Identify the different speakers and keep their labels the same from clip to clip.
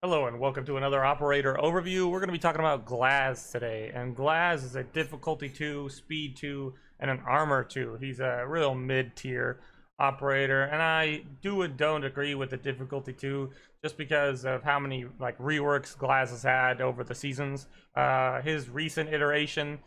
Speaker 1: Hello and welcome to another operator overview. We're going to be talking about Glaz today, and Glaz is a difficulty 2, speed 2, and an armor 2. He's a real mid-tier operator, and I do and don't agree with the difficulty 2 just because of how many reworks Glaz has had over the seasons. His recent iteration,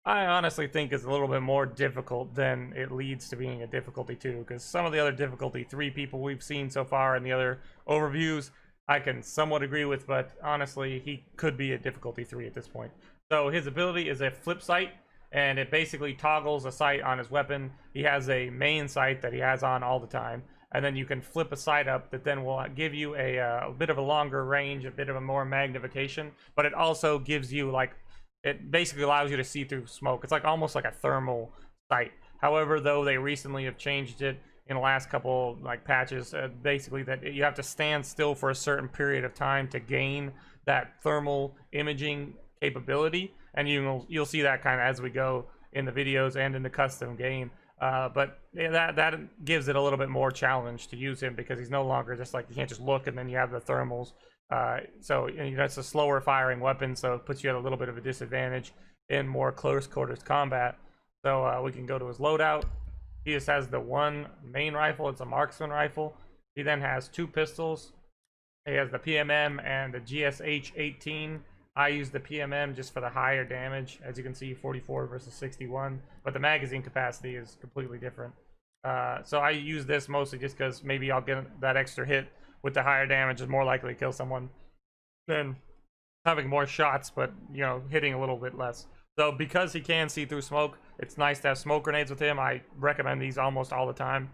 Speaker 1: I honestly think, is a little bit more difficult than it leads to being a difficulty 2, because some of the other difficulty 3 people we've seen so far in the other overviews I can somewhat agree with, but honestly, he could be a difficulty 3 at this point. So his ability is a flip sight, and it basically toggles a sight on his weapon. He has a main sight that he has on all the time, and then you can flip a sight up that then will give you a bit of a longer range, a bit of a more magnification, but it also gives you, it basically allows you to see through smoke. It's almost like a thermal sight. However, though, they recently have changed it in the last couple patches, basically that you have to stand still for a certain period of time to gain that thermal imaging capability, and you'll see that kind of as we go in the videos and in the custom game. But that gives it a little bit more challenge to use him, because he's no longer just you can't just look and then you have the thermals. So it's a slower firing weapon, so it puts you at a little bit of a disadvantage in more close quarters combat. So we can go to his loadout. He just has the one main rifle. It's a marksman rifle. He then has 2 pistols. He has the PMM and the GSH-18. I use the PMM just for the higher damage. As you can see, 44 versus 61. But the magazine capacity is completely different. So I use this mostly just because maybe I'll get that extra hit with the higher damage is more likely to kill someone than having more shots, but, hitting a little bit less. So because he can see through smoke, it's nice to have smoke grenades with him. I recommend these almost all the time.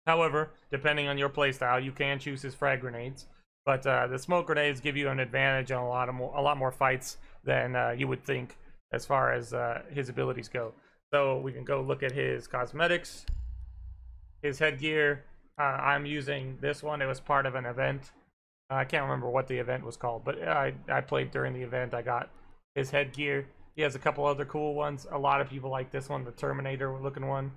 Speaker 1: However, depending on your playstyle, you can choose his frag grenades. But the smoke grenades give you an advantage on a lot more fights than you would think as far as his abilities go. So we can go look at his cosmetics, his headgear. I'm using this one. It was part of an event. I can't remember what the event was called, but I played during the event. I got his headgear. He has a couple other cool ones. A lot of people like this one, the Terminator looking one.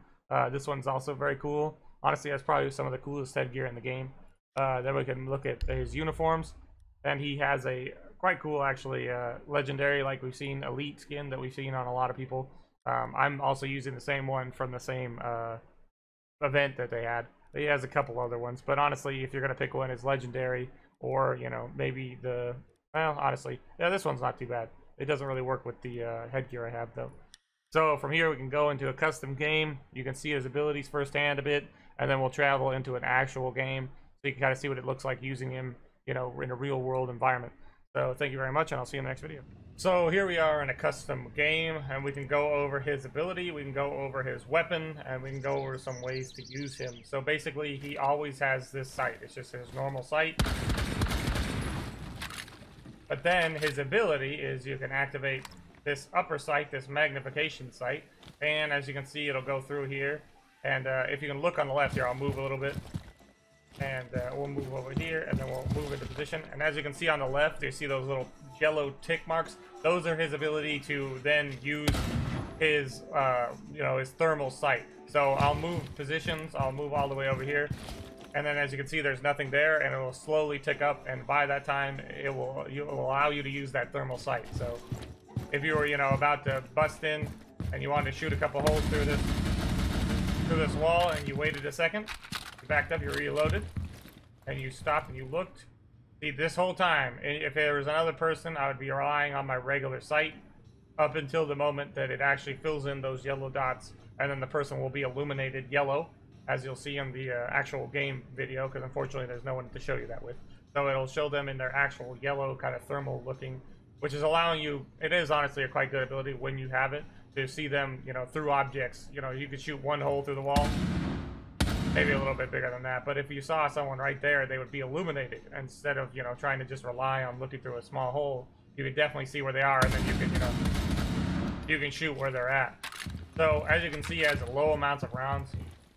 Speaker 1: This one's also very cool. Honestly, that's probably some of the coolest headgear in the game. Then we can look at his uniforms. And he has a quite cool, actually, legendary, like we've seen, elite skin that we've seen on a lot of people. I'm also using the same one from the same event that they had. He has a couple other ones. But honestly, if you're going to pick one, it's legendary. Or, maybe well, honestly, yeah, this one's not too bad. It doesn't really work with the headgear I have, though. So from here, we can go into a custom game. You can see his abilities firsthand a bit, and then we'll travel into an actual game, so you can kind of see what it looks like using him, in a real-world environment. So thank you very much, and I'll see you in the next video. So here we are in a custom game, and we can go over his ability, we can go over his weapon, and we can go over some ways to use him. So basically, he always has this sight. It's just his normal sight. But then his ability is you can activate this upper sight, this magnification sight, and as you can see, it'll go through here. And if you can look on the left here, I'll move a little bit, and we'll move over here, and then we'll move into position. And as you can see on the left, you see those little yellow tick marks. Those are his ability to then use his, his thermal sight. So I'll move positions. I'll move all the way over here. And then as you can see, there's nothing there, and it will slowly tick up, and by that time, it will allow you to use that thermal sight. So if you were, about to bust in, and you wanted to shoot a couple holes through this wall, and you waited a second, you backed up, you reloaded, and you stopped and you looked. See, this whole time, if there was another person, I would be relying on my regular sight up until the moment that it actually fills in those yellow dots, and then the person will be illuminated yellow, as you'll see in the actual game video, because unfortunately there's no one to show you that with. So it'll show them in their actual yellow kind of thermal looking, which is allowing you, it is honestly a quite good ability when you have it, to see them, through objects. You could shoot one hole through the wall, maybe a little bit bigger than that, but if you saw someone right there, they would be illuminated, instead of, trying to just rely on looking through a small hole. You can definitely see where they are, and then you can shoot where they're at. So as you can see, he has low amounts of rounds.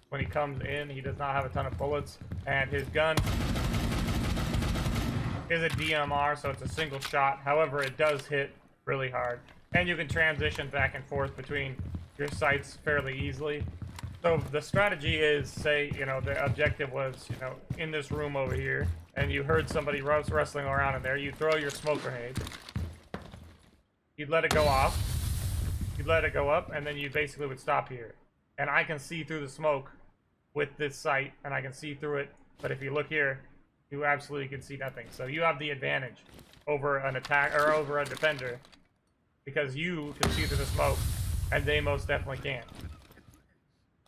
Speaker 1: When he comes in, he does not have a ton of bullets, and his gun is a DMR, so it's a single shot. However, it does hit really hard, and you can transition back and forth between your sights fairly easily. So the strategy is, say, the objective was, in this room over here, and you heard somebody wrestling around in there, you'd throw your smoke grenade. You'd let it go off. You'd let it go up, and then you basically would stop here. And I can see through the smoke with this sight, and I can see through it. But if you look here, you absolutely can see nothing. So you have the advantage over an attack or over a defender because you can see through the smoke, and they most definitely can't.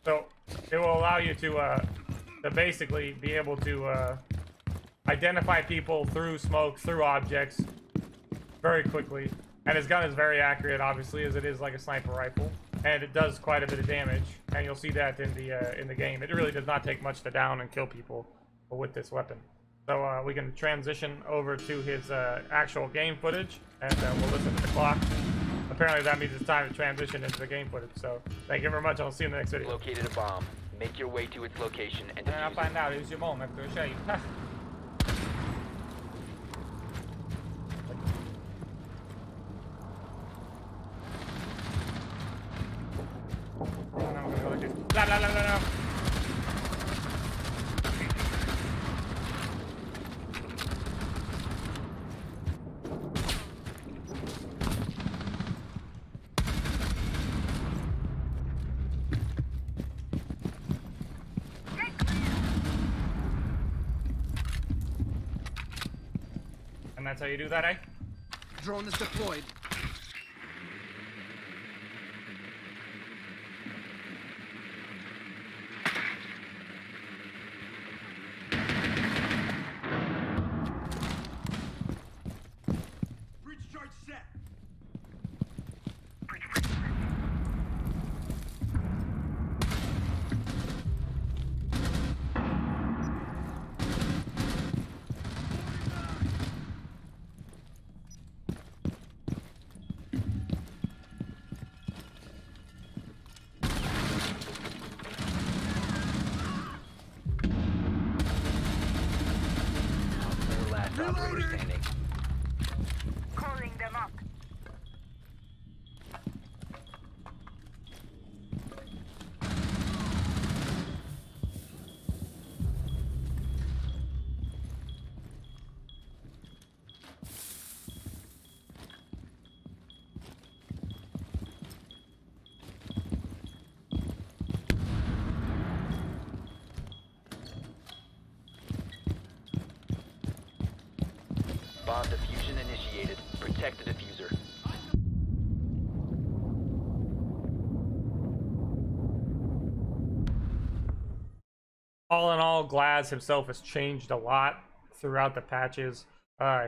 Speaker 1: So it will allow you to basically be able to identify people through smoke, through objects, very quickly. And his gun is very accurate, obviously, as it is like a sniper rifle, and it does quite a bit of damage. And you'll see that in the game. It really does not take much to down and kill people with this weapon. So we can transition over to his actual game footage, and we'll listen to the clock. Apparently that means it's time to transition into the game footage. So thank you very much. I'll see you in the next video.
Speaker 2: Located a bomb. Make your way to its location and
Speaker 1: And I'll
Speaker 2: defuse
Speaker 1: find out. Here's your moment to show you. Blah, blah, blah, blah, blah. And that's how you do that, eh?
Speaker 3: Drone is deployed. Breach charge set.
Speaker 2: last operator standing.
Speaker 4: Calling them up.
Speaker 2: Bomb diffusion initiated. Protect the diffuser.
Speaker 1: All in all, Glaz himself has changed a lot throughout the patches.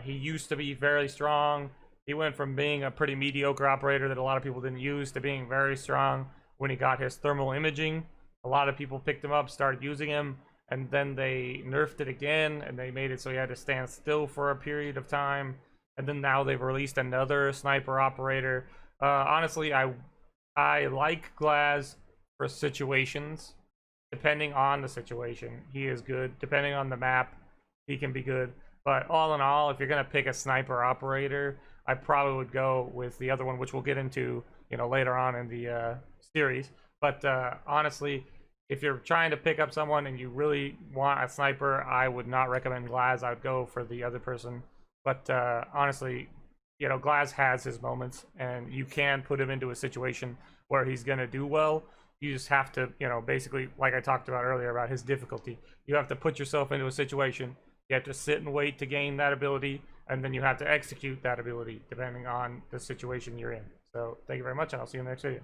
Speaker 1: He used to be very strong. He went from being a pretty mediocre operator that a lot of people didn't use to being very strong when he got his thermal imaging. A lot of people picked him up, started using him, and then they nerfed it again, and they made it so he had to stand still for a period of time. And then now they've released another sniper operator. Honestly, I like Glaz for situations. Depending on the situation, he is good. Depending on the map, he can be good. But all in all, if you're gonna pick a sniper operator, I probably would go with the other one, which we'll get into, later on in the series. But honestly, if you're trying to pick up someone and you really want a sniper, I would not recommend Glaz. I would go for the other person. But honestly, Glaz has his moments, and you can put him into a situation where he's gonna do well. You just have to, basically, like I talked about earlier about his difficulty, you have to put yourself into a situation. You have to sit and wait to gain that ability, and then you have to execute that ability depending on the situation you're in. So thank you very much, and I'll see you in the next video.